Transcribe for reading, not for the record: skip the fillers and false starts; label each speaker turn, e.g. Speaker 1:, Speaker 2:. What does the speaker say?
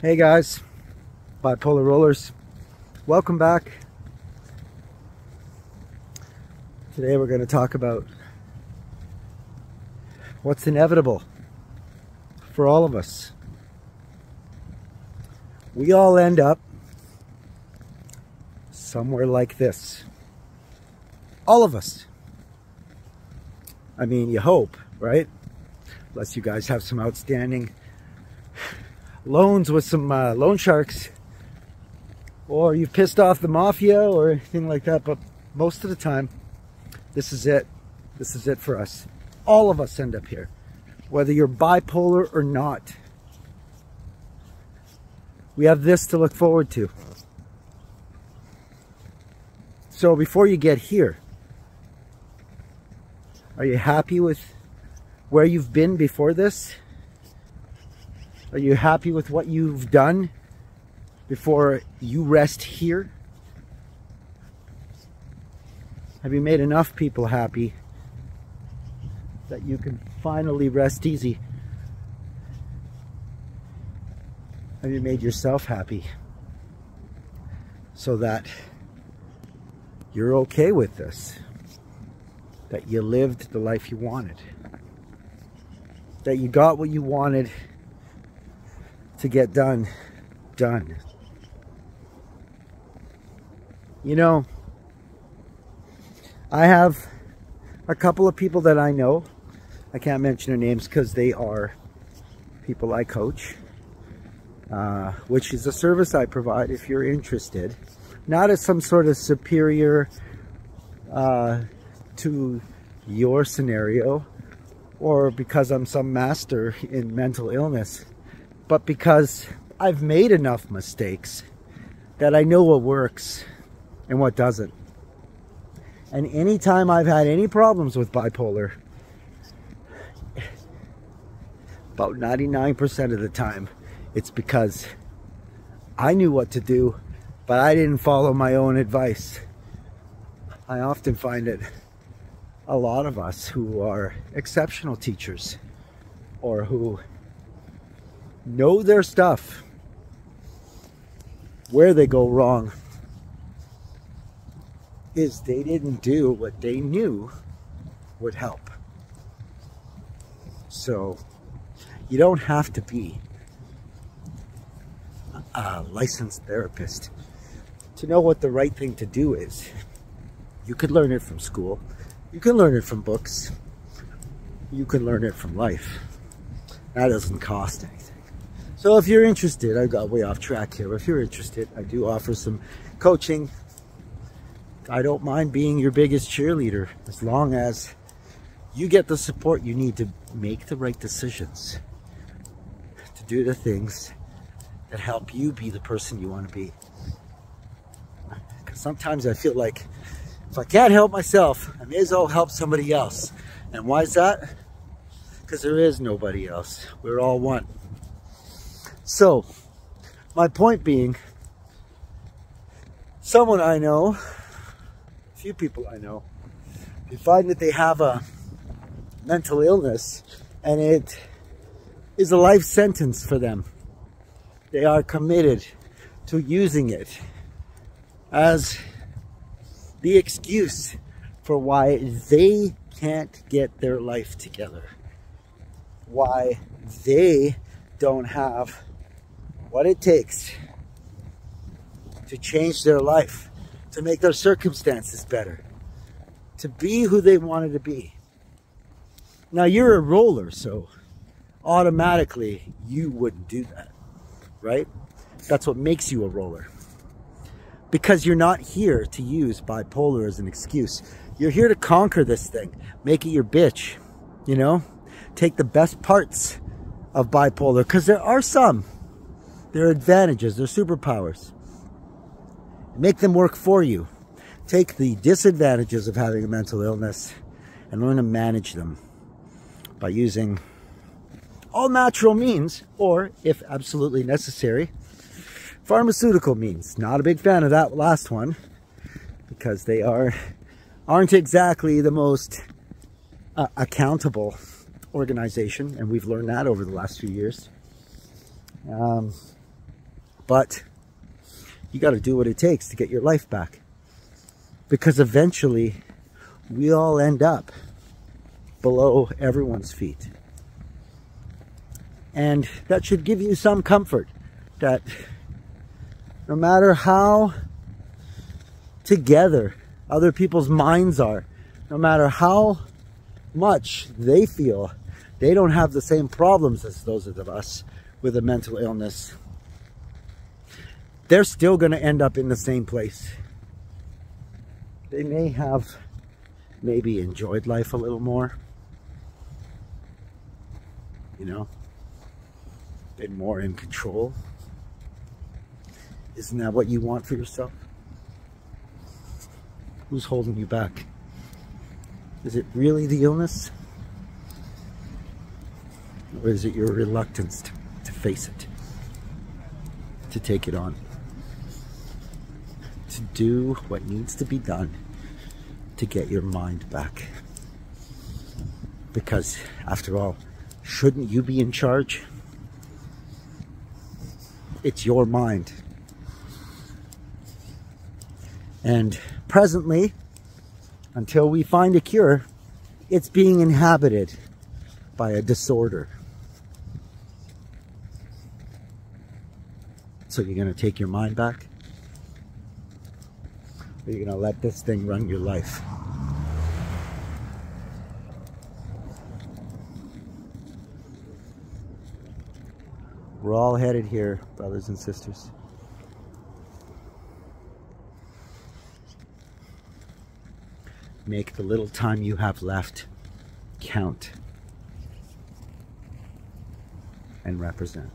Speaker 1: Hey guys, Bipolar Rollers, welcome back. Today we're going to talk about what's inevitable for all of us. We all end up somewhere like this. All of us. I mean, you hope, right? Unless you guys have some outstanding loans with some loan sharks, or you've pissed off the mafia or anything like that. But most of the time, this is it. This is it for us. All of us end up here, whether you're bipolar or not. We have this to look forward to. So before you get here, are you happy with where you've been before this? Are you happy with what you've done before you rest here? Have you made enough people happy that you can finally rest easy? Have you made yourself happy so that you're okay with this? That you lived the life you wanted? That you got what you wanted to get done? You know, I have a couple of people that I know. I can't mention their names because they are people I coach, which is a service I provide if you're interested. Not as some sort of superior to your scenario, or because I'm some master in mental illness, but because I've made enough mistakes that I know what works and what doesn't. And anytime I've had any problems with bipolar, about 99% of the time, it's because I knew what to do, but I didn't follow my own advice. I often find it a lot of us who are exceptional teachers, or who know their stuff, where they go wrong is they didn't do what they knew would help. So you don't have to be a licensed therapist to know what the right thing to do is. You could learn it from school. You can learn it from books. You can learn it from life. That doesn't cost anything. So if you're interested, I got way off track here, but if you're interested, I do offer some coaching. I don't mind being your biggest cheerleader as long as you get the support you need to make the right decisions, to do the things that help you be the person you want to be. Because sometimes I feel like if I can't help myself, I may as well help somebody else. And why is that? Because there is nobody else. We're all one. So, my point being, someone I know, a few people I know, they find that they have a mental illness and it is a life sentence for them. They are committed to using it as the excuse for why they can't get their life together, why they don't have what it takes to change their life, to make their circumstances better, to be who they wanted to be. Now, you're a roller, so automatically you wouldn't do that, right? That's what makes you a roller. Because you're not here to use bipolar as an excuse. You're here to conquer this thing. Make it your bitch, you know? Take the best parts of bipolar, because there are some. There are advantages, there are superpowers. Make them work for you. Take the disadvantages of having a mental illness and learn to manage them by using all natural means, or, if absolutely necessary, pharmaceutical means. Not a big fan of that last one, because they aren't exactly the most accountable organization, and we've learned that over the last few years. But you got to do what it takes to get your life back. Because eventually, we all end up below everyone's feet. And that should give you some comfort that no matter how together other people's minds are, no matter how much they feel they don't have the same problems as those of us with a mental illness, they're still going to end up in the same place. They may have maybe enjoyed life a little more, you know, been more in control. Isn't that what you want for yourself? Who's holding you back? Is it really the illness? Or is it your reluctance to face it? To take it on? To do what needs to be done to get your mind back? Because, after all, shouldn't you be in charge? It's your mind. And presently, until we find a cure, it's being inhabited by a disorder. So you're going to take your mind back? Or you're going to let this thing run your life? We're all headed here, brothers and sisters. Make the little time you have left count and represent.